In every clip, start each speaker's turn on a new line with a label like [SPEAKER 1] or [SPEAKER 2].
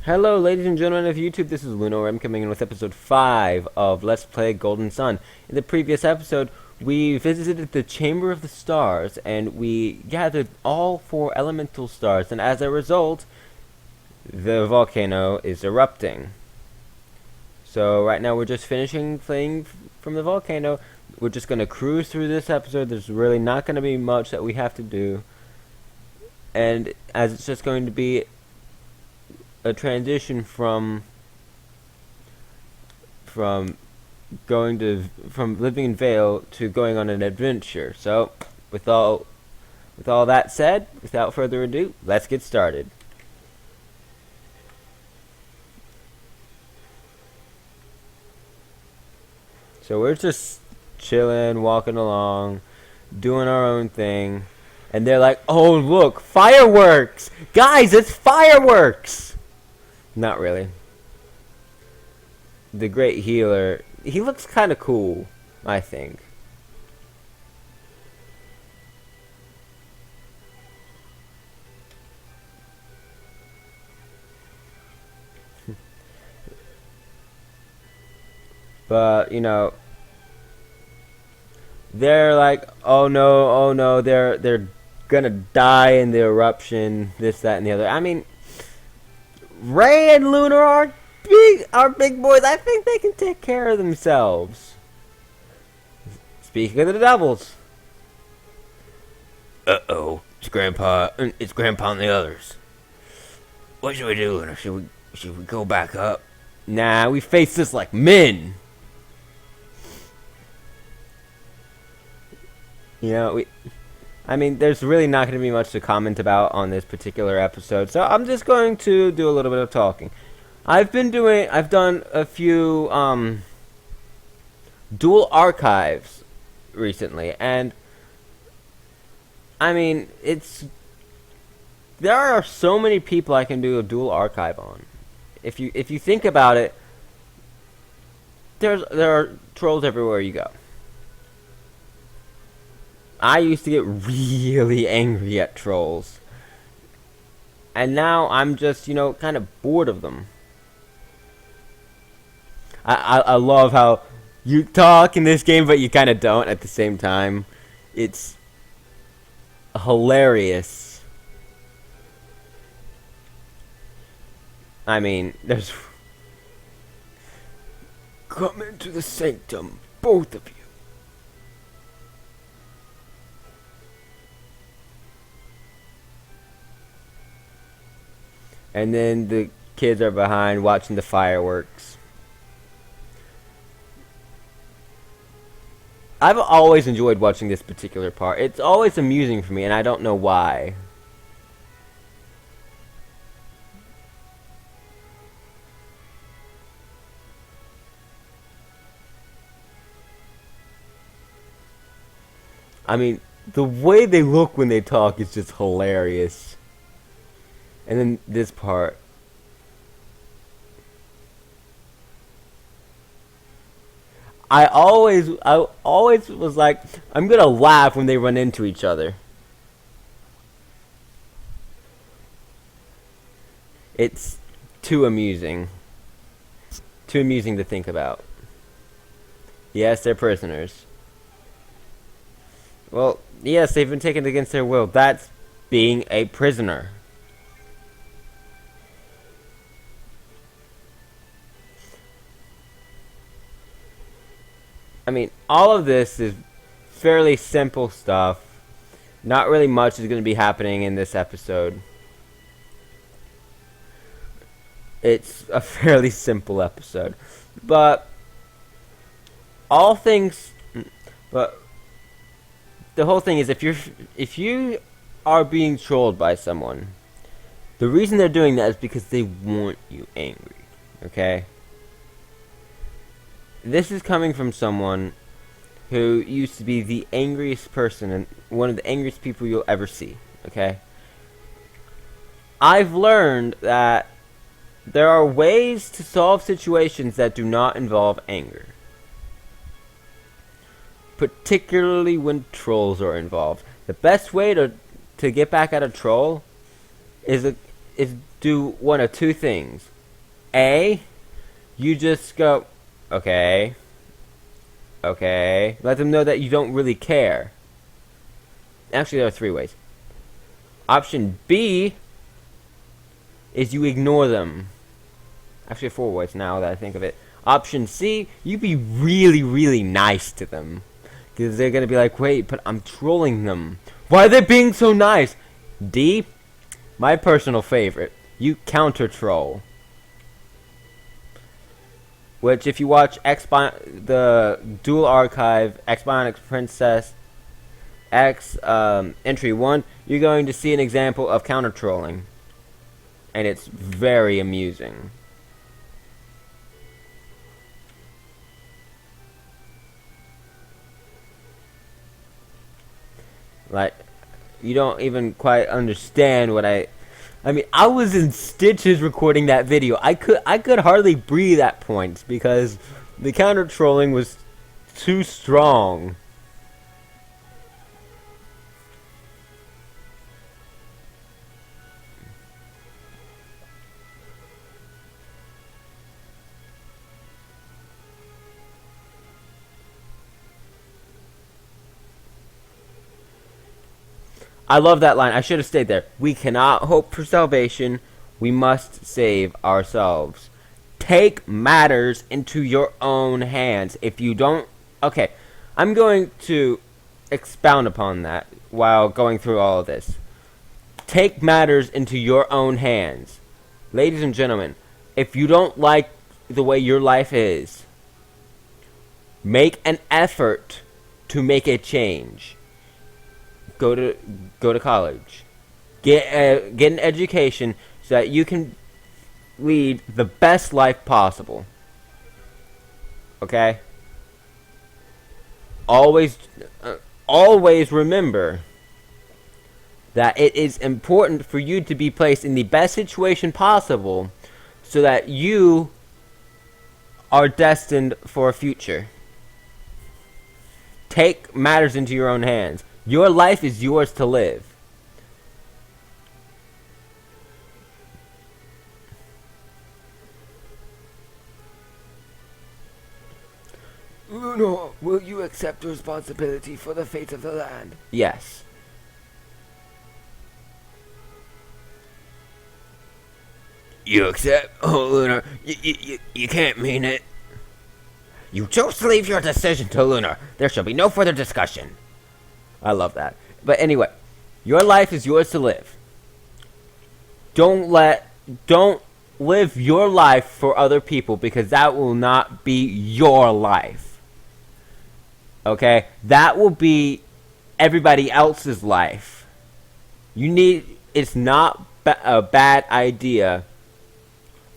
[SPEAKER 1] Hello, ladies and gentlemen of YouTube. This is Luno. I'm coming in with episode 5 of Let's Play Golden Sun. In the previous episode, we visited the Chamber of the Stars, and we gathered all 4 elemental stars, and as a result, the volcano is erupting. So right now we're just finishing playing from the volcano. We're just going to cruise through this episode. There's really not going to be much that we have to do. And as it's just going to be a transition from living in Vale to going on an adventure. So with all that said, without further ado, let's get started. So we're just chilling, walking along, doing our own thing, and they're like, "Oh, look, fireworks! Guys, it's fireworks!" Not really. The Great Healer, he looks kind of cool, I think. But, you know, they're like, oh no, they're gonna die in the eruption, this, that, and the other. I mean, Ray and Lunar are big boys. I think they can take care of themselves. Speaking of the devils. Uh-oh. It's Grandpa and the others. What should we do, Lunar? Should we go back up? Nah, we face this like men. You know, I mean, there's really not going to be much to comment about on this particular episode, so I'm just going to do a little bit of talking. I've done a few, dual archives recently, and, I mean, there are so many people I can do a dual archive on. If you think about it, there are trolls everywhere you go. I used to get really angry at trolls. And now I'm just, you know, kind of bored of them. I love how you talk in this game, but you kind of don't at the same time. It's hilarious. I mean, there's... Come into the sanctum, both of you. And then the kids are behind watching the fireworks. I've always enjoyed watching this particular part. It's always amusing for me, and I don't know why. I mean, the way they look when they talk is just hilarious. And then this part. I always was like, I'm gonna laugh when they run into each other. It's too amusing. Too amusing to think about. Yes, they're prisoners. Well, yes, they've been taken against their will. That's being a prisoner. I mean, all of this is fairly simple stuff. Not really much is going to be happening in this episode. It's a fairly simple episode. But the whole thing is, if you are being trolled by someone, the reason they're doing that is because they want you angry. Okay? This is coming from someone who used to be the angriest person and one of the angriest people you'll ever see, okay? I've learned that there are ways to solve situations that do not involve anger. Particularly when trolls are involved. The best way to get back at a troll is do one of two things. A, you just go, okay, okay. Let them know that you don't really care. Actually, there are 3 ways. Option B is you ignore them. Actually, 4 ways now that I think of it. Option C, you be really, really nice to them. Because they're going to be like, wait, but I'm trolling them. Why are they being so nice? D, my personal favorite, you counter-troll. Which, if you watch the Dual Archive, X Bionics Princess X Entry 1, you're going to see an example of counter-trolling. And it's very amusing. Like, you don't even quite understand what I mean, I was in stitches recording that video. I could hardly breathe at points because the counter trolling was too strong. I love that line. I should have stayed there. We cannot hope for salvation. We must save ourselves. Take matters into your own hands. If you don't... Okay, I'm going to expound upon that while going through all of this. Take matters into your own hands. Ladies and gentlemen, if you don't like the way your life is, make an effort to make a change. Go to college. Get an education so that you can lead the best life possible. Okay? Always remember that it is important for you to be placed in the best situation possible so that you are destined for a future. Take matters into your own hands. Your life is yours to live. Luna, will you accept responsibility for the fate of the land? Yes. You accept? Oh, Lunar, you can't mean it. You chose to leave your decision to Lunar. There shall be no further discussion. I love that. But anyway, your life is yours to live. Don't live your life for other people because that will not be your life. Okay? That will be everybody else's life. It's not a bad idea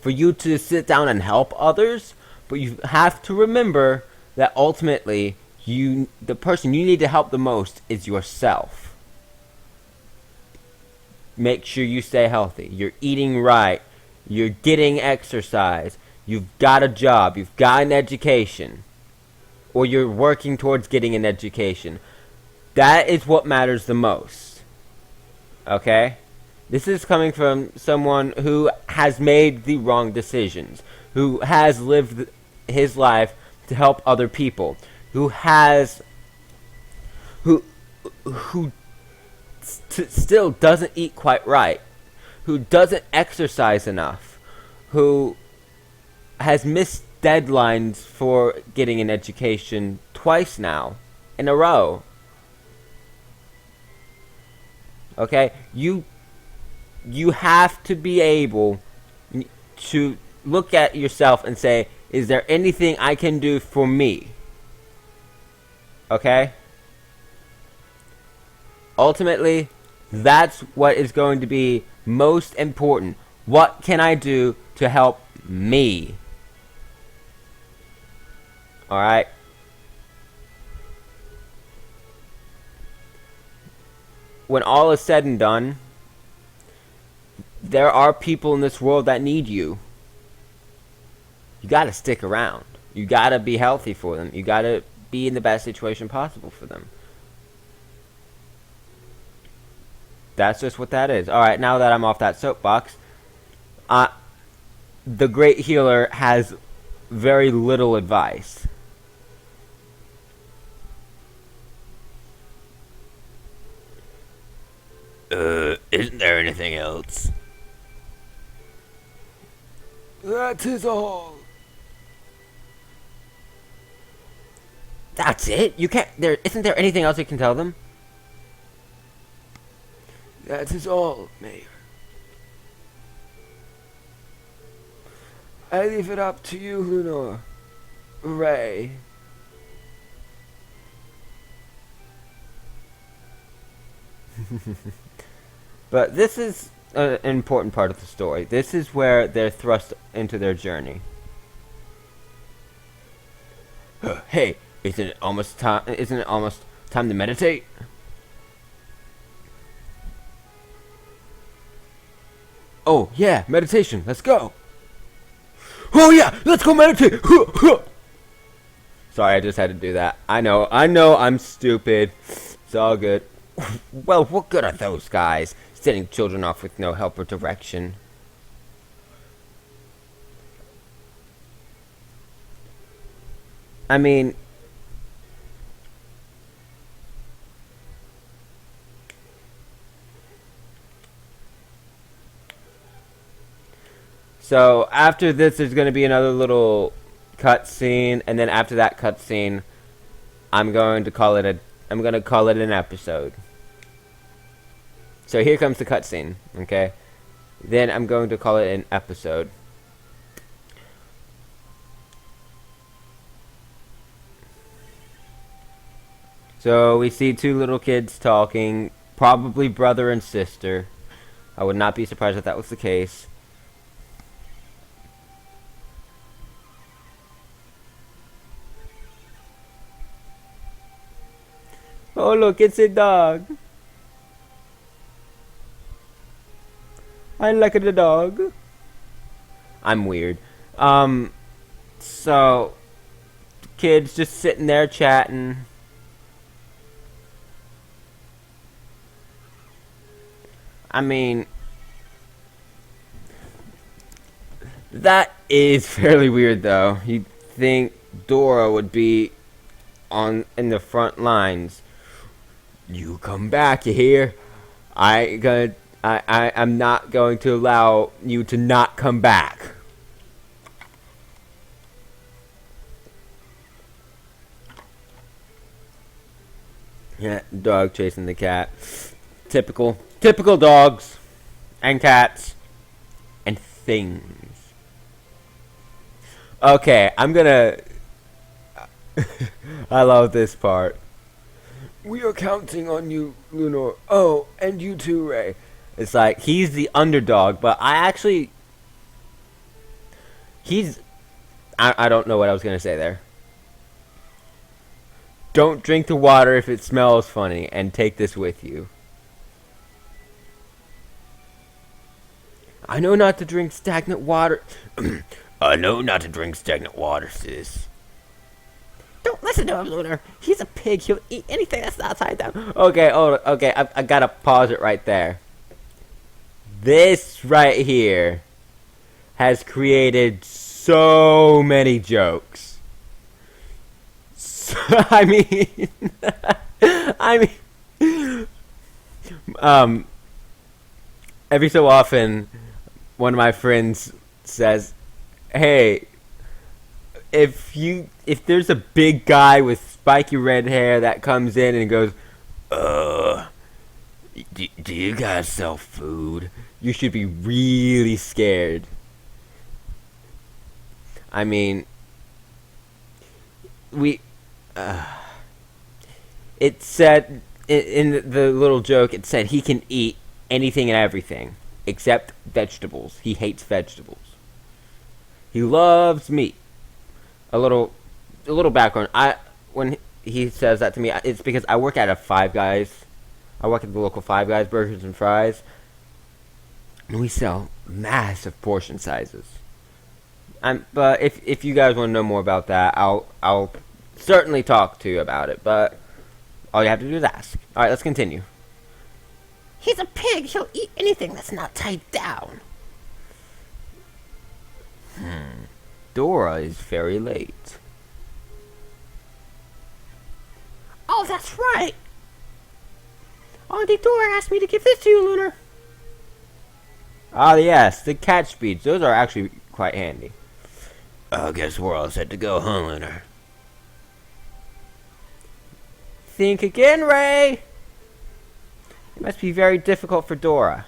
[SPEAKER 1] for you to sit down and help others, but you have to remember that ultimately the person you need to help the most is yourself. Make sure you stay healthy. You're eating right. You're getting exercise. You've got a job. You've got an education. Or you're working towards getting an education. That is what matters the most. Okay? This is coming from someone who has made the wrong decisions. Who has lived his life to help other people. Who still doesn't eat quite right, who doesn't exercise enough, who has missed deadlines for getting an education twice now in a row. Okay, you have to be able to look at yourself and say, is there anything I can do for me? Okay? Ultimately, that's what is going to be most important. What can I do to help me? Alright? When all is said and done, there are people in this world that need you. You gotta stick around. You gotta be healthy for them. You gotta be in the best situation possible for them. That's just what that is. Alright, now that I'm off that soapbox, the great healer has very little advice. Isn't there anything else? That is all. That's it? You can't. There isn't there anything else you can tell them? That is all, Mayor. I leave it up to you, Lunor. Ray. But this is an important part of the story. This is where they're thrust into their journey. Hey, isn't it almost time? Isn't it almost time to meditate? Oh yeah, meditation. Let's go. Oh yeah, let's go meditate. Sorry, I just had to do that. I know, I'm stupid. It's all good. Well, what good are those guys? Sending children off with no help or direction. I mean... So, after this, there's going to be another little cutscene, and then after that cutscene, I'm going to call it an episode. So here comes the cutscene, okay? Then I'm going to call it an episode. So we see two little kids talking, probably brother and sister. I would not be surprised if that was the case. Oh look, it's a dog. I like the dog. I'm weird. So kids just sitting there chatting. I mean, that is fairly weird though. You'd think Dora would be in the front lines. You come back, you hear? I'm not going to allow you to not come back. Yeah, dog chasing the cat. Typical dogs and cats and things. Okay, I'm gonna... I love this part. We are counting on you, Lunor. Oh, and you too, Ray. It's like, he's the underdog, but I don't know what I was going to say there. Don't drink the water if it smells funny, and take this with you. I know not to drink stagnant water. I know not to drink stagnant water, sis. Don't listen to him, Lunar. He's a pig. He'll eat anything that's upside down. Okay, okay. I gotta pause it right there. This right here has created so many jokes. So, I mean, every so often, one of my friends says, "Hey, if there's a big guy with spiky red hair that comes in and goes, do you guys sell food? You should be really scared." I mean, it said, in the little joke, it said he can eat anything and everything, except vegetables. He hates vegetables. He loves meat. A little background. When he says that to me, it's because I work at a Five Guys. I work at the local Five Guys, burgers and fries, and we sell massive portion sizes. But if you guys want to know more about that, I'll certainly talk to you about it. But all you have to do is ask. All right, let's continue. He's a pig. He'll eat anything that's not tied down. Dora is very late.
[SPEAKER 2] Oh, that's right. Auntie Dora asked me to give this to you, Lunar.
[SPEAKER 1] Ah, yes, the catch speeds. Those are actually quite handy. I guess we're all set to go, huh, Lunar?
[SPEAKER 2] Think again, Ray.
[SPEAKER 1] It must be very difficult for Dora.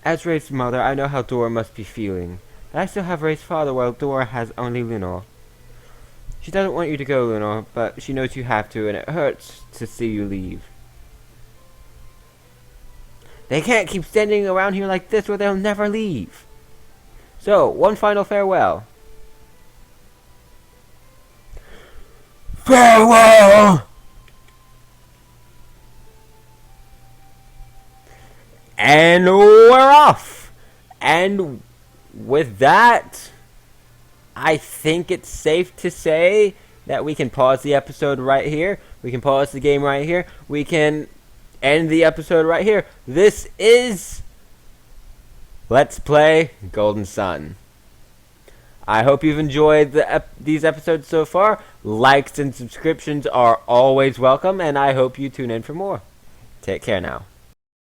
[SPEAKER 1] As Ray's mother, I know how Dora must be feeling. But I still have Ray's father while Dora has only Lunar. She doesn't want you to go, Lunar, but she knows you have to, and it hurts to see you leave. They can't keep standing around here like this or they'll never leave. So, one final farewell. Farewell! And we're off! And with that, I think it's safe to say that we can pause the episode right here. We can pause the game right here. We can end the episode right here. This is Let's Play Golden Sun. I hope you've enjoyed these episodes so far. Likes and subscriptions are always welcome, and I hope you tune in for more. Take care now.